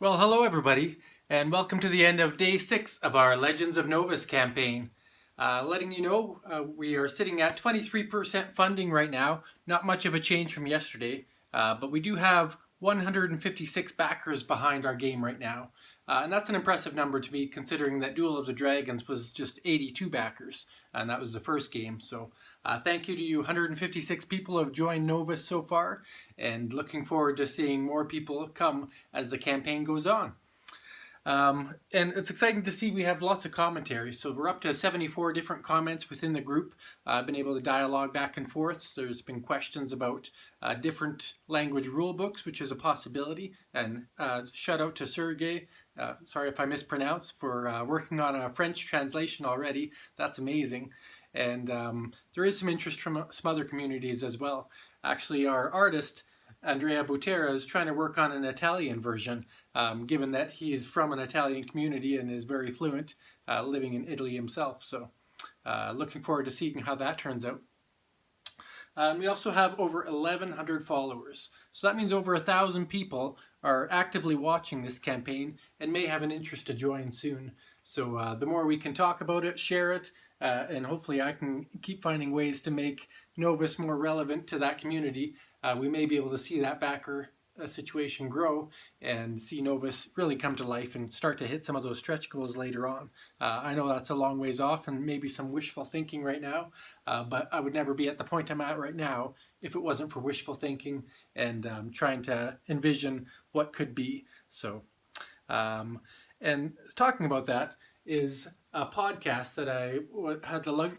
Well, hello everybody, and welcome to the end of day 6 of our Legends of Novus campaign. Letting you know, we are sitting at 23% funding right now. Not much of a change from yesterday, but we do have 156 backers behind our game right now. And that's an impressive number to me, considering that Duel of the Dragons was just 82 backers, and that was the first game. So thank you to you 156 people who have joined Novus so far, and looking forward to seeing more people come as the campaign goes on. And it's exciting to see we have lots of commentary. So we're up to 74 different comments within the group. I've been able to dialogue back and forth. So there's been questions about different language rule books, which is a possibility. And shout out to Sergey, sorry if I mispronounce, for working on a French translation already. That's amazing. And there is some interest from some other communities as well. Actually, our artist, Andrea Butera, is trying to work on an Italian version, given that he's from an Italian community and is very fluent, living in Italy himself. So looking forward to seeing how that turns out. We also have over 1,100 followers. So that means over 1,000 people are actively watching this campaign and may have an interest to join soon. So the more we can talk about it, share it, and hopefully I can keep finding ways to make Novus more relevant to that community. We may be able to see that backer situation grow and see Novus really come to life and start to hit some of those stretch goals later on. I know that's a long ways off and maybe some wishful thinking right now, but I would never be at the point I'm at right now if it wasn't for wishful thinking and trying to envision what could be. So, and talking about that is a podcast that I had the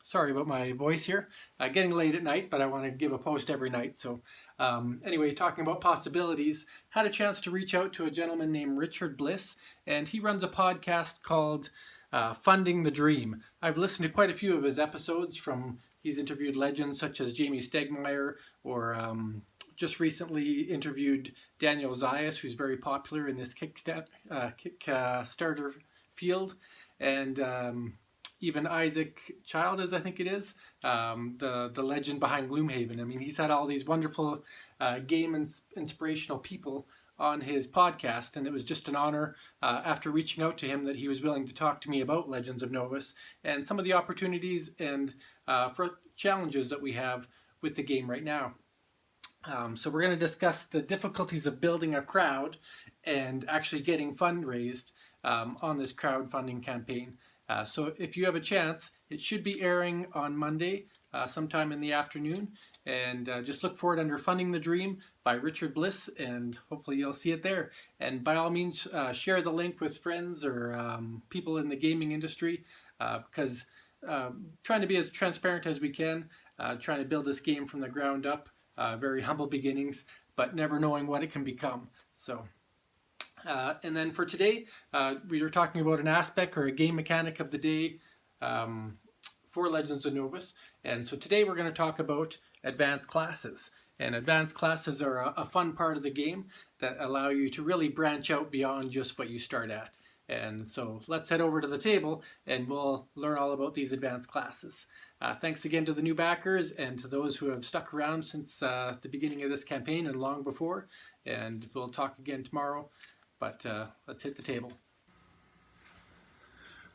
sorry about my voice here. Getting late at night, but I want to give a post every night. So anyway, talking about possibilities, had a chance to reach out to a gentleman named Richard Bliss, and he runs a podcast called Funding the Dream. I've listened to quite a few of his episodes. He's interviewed legends such as Jamie Stegmaier, or just recently interviewed Daniel Zayas, who's very popular in this Kickstarter field, and even Isaac Childs, I think it is, the legend behind Gloomhaven. I mean, he's had all these wonderful game inspirational people on his podcast, and it was just an honor after reaching out to him that he was willing to talk to me about Legends of Novus and some of the opportunities and for challenges that we have with the game right now. So we're going to discuss the difficulties of building a crowd and actually getting fundraised on this crowdfunding campaign. So if you have a chance, it should be airing on Monday, sometime in the afternoon. And just look for it under Funding the Dream by Richard Bliss, and hopefully you'll see it there. And by all means, share the link with friends or people in the gaming industry, because trying to be as transparent as we can, trying to build this game from the ground up, very humble beginnings, but never knowing what it can become. So. And then for today, we were talking about an aspect or a game mechanic of the day for Legends of Novus. And so today we're going to talk about advanced classes. And advanced classes are a fun part of the game that allow you to really branch out beyond just what you start at. And so let's head over to the table and we'll learn all about these advanced classes. Thanks again to the new backers and to those who have stuck around since the beginning of this campaign and long before. And we'll talk again tomorrow. But let's hit the table.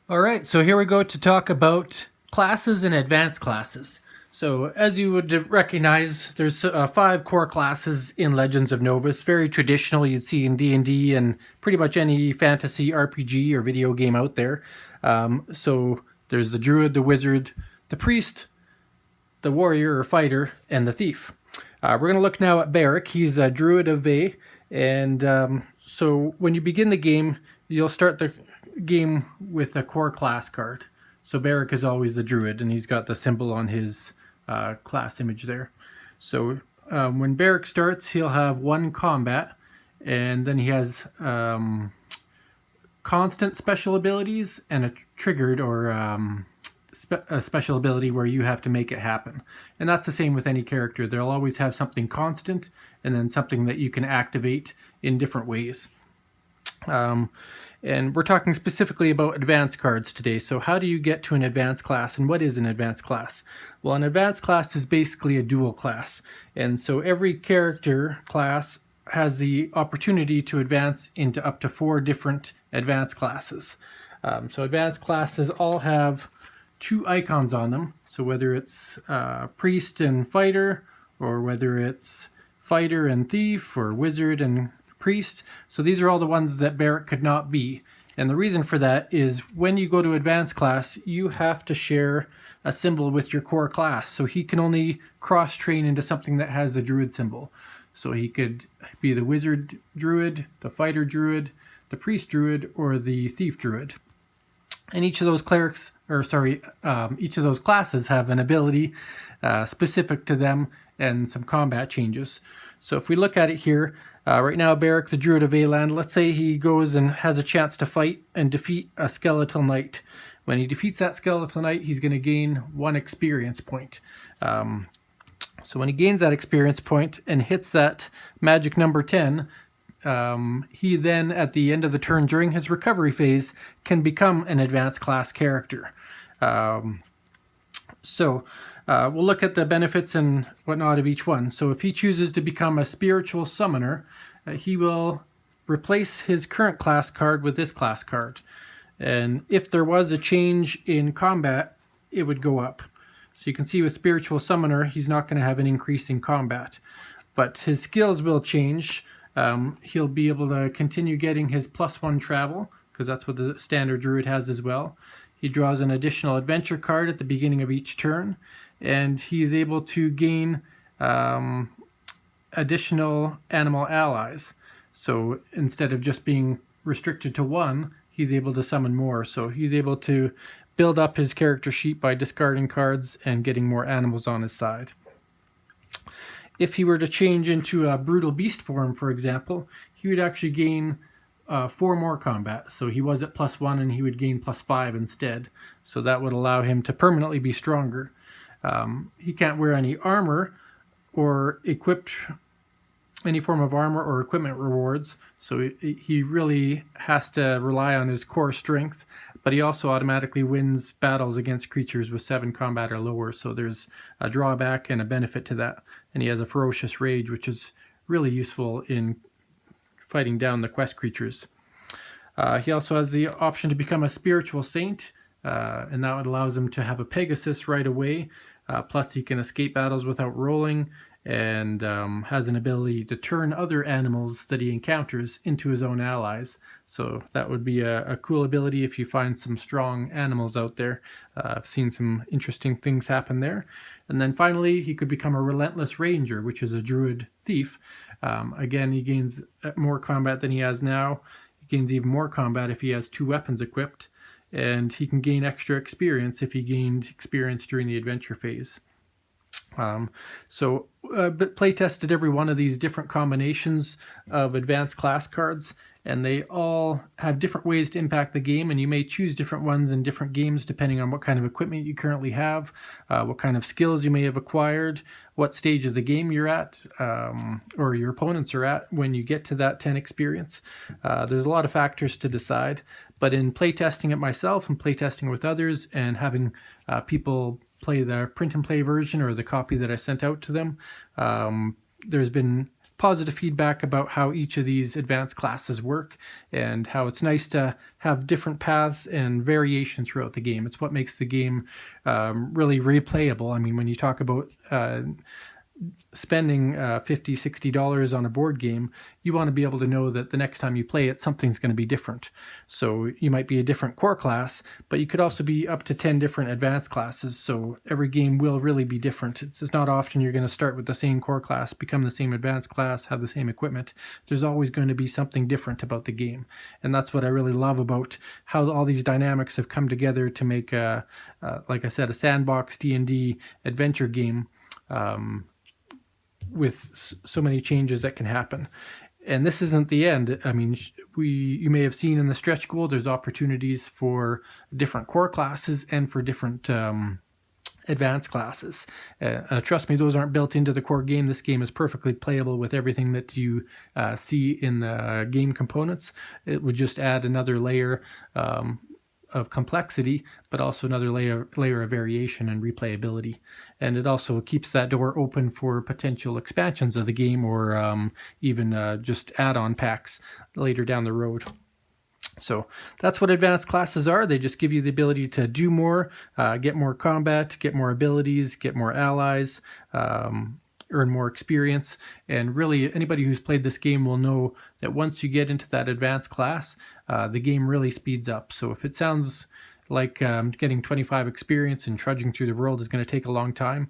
All right, so here we go to talk about classes and advanced classes. So as you would recognize, there's 5 core classes in Legends of Novus. Very traditional, you'd see in D&D and pretty much any fantasy RPG or video game out there. So there's the Druid, the Wizard, the Priest, the Warrior or Fighter, and the Thief. We're going to look now at Beric. He's a Druid of Vey, and so when you begin the game, you'll start the game with a core class card. So Beric is always the Druid, and he's got the symbol on his class image there. So when Beric starts, he'll have 1 combat, and then he has constant special abilities and a triggered or a special ability where you have to make it happen. And that's the same with any character. They'll always have something constant and then something that you can activate in different ways. And we're talking specifically about advanced cards today. So how do you get to an advanced class, and what is an advanced class? Well, an advanced class is basically a dual class. And so every character class has the opportunity to advance into up to 4 different advanced classes. So advanced classes all have 2 icons on them. So whether it's priest and fighter, or whether it's fighter and thief, or wizard and priest. So these are all the ones that Barrett could not be. And the reason for that is when you go to advanced class, you have to share a symbol with your core class. So he can only cross-train into something that has the druid symbol. So he could be the wizard druid, the fighter druid, the priest druid, or the thief druid. And each of those each of those classes have an ability specific to them and some combat changes. So if we look at it here, right now Barrick, the druid of Aland, let's say he goes and has a chance to fight and defeat a skeletal knight. When he defeats that skeletal knight, he's going to gain 1 experience point. So when he gains that experience point and hits that magic number 10, he then, at the end of the turn during his recovery phase, can become an advanced class character. We'll look at the benefits and whatnot of each one. So if he chooses to become a spiritual summoner, he will replace his current class card with this class card. And if there was a change in combat, it would go up. So you can see with spiritual summoner, he's not going to have an increase in combat. But his skills will change. He'll be able to continue getting his +1 travel, because that's what the standard druid has as well. He draws an additional adventure card at the beginning of each turn, and he's able to gain additional animal allies. So instead of just being restricted to 1, he's able to summon more. So he's able to build up his character sheet by discarding cards and getting more animals on his side. If he were to change into a brutal beast form, for example, he would actually gain 4 more combat. So he was at +1 and he would gain +5 instead. So that would allow him to permanently be stronger. He can't wear any armor or equip any form of armor or equipment rewards. So he really has to rely on his core strength, but he also automatically wins battles against creatures with 7 combat or lower. So there's a drawback and a benefit to that. And he has a ferocious rage, which is really useful in fighting down the quest creatures. He also has the option to become a spiritual saint, and that allows him to have a Pegasus right away. Plus he can escape battles without rolling, and has an ability to turn other animals that he encounters into his own allies. So that would be a cool ability if you find some strong animals out there. I've seen some interesting things happen there. And then finally, he could become a relentless ranger, which is a druid thief. Again, he gains more combat than he has now. He gains even more combat if he has 2 weapons equipped. And he can gain extra experience if he gained experience during the adventure phase. Play tested every one of these different combinations of advanced class cards, and they all have different ways to impact the game, and you may choose different ones in different games depending on what kind of equipment you currently have, what kind of skills you may have acquired, what stage of the game you're at, or your opponents are at when you get to that 10 experience. There's a lot of factors to decide, but in playtesting it myself and playtesting with others and having people play the print and play version or the copy that I sent out to them, there's been positive feedback about how each of these advanced classes work and how it's nice to have different paths and variation throughout the game. It's what makes the game really replayable. I mean, when you talk about spending $50, $60 on a board game, you want to be able to know that the next time you play it, something's going to be different. So you might be a different core class, but you could also be up to 10 different advanced classes. So every game will really be different. It's not often you're going to start with the same core class, become the same advanced class, have the same equipment. There's always going to be something different about the game. And that's what I really love about how all these dynamics have come together to make, like I said, a sandbox D&D adventure game with so many changes that can happen. And this isn't the end. I mean, you may have seen in the stretch goal, there's opportunities for different core classes and for different advanced classes. Trust me, those aren't built into the core game. This game is perfectly playable with everything that you see in the game components. It would just add another layer of complexity, but also another layer of variation and replayability. And it also keeps that door open for potential expansions of the game, or even just add-on packs later down the road. So that's what advanced classes are. They just give you the ability to do more, get more combat, get more abilities, get more allies, earn more experience. And really, anybody who's played this game will know that once you get into that advanced class, the game really speeds up. So if it sounds like getting 25 experience and trudging through the world is going to take a long time,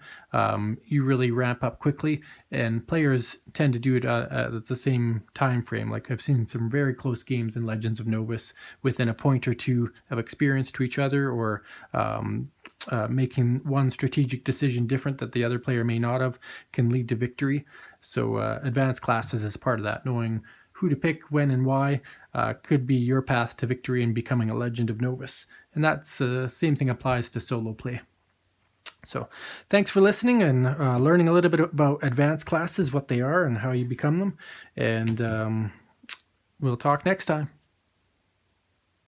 you really ramp up quickly, and players tend to do it at the same time frame. Like, I've seen some very close games in Legends of Novus within a point or two of experience to each other, or making one strategic decision different that the other player may not have can lead to victory. So advanced classes is part of that. Knowing who to pick, when, and why could be your path to victory in becoming a Legend of Novus. And that's the same thing applies to solo play. So thanks for listening and learning a little bit about advanced classes, what they are and how you become them. And we'll talk next time.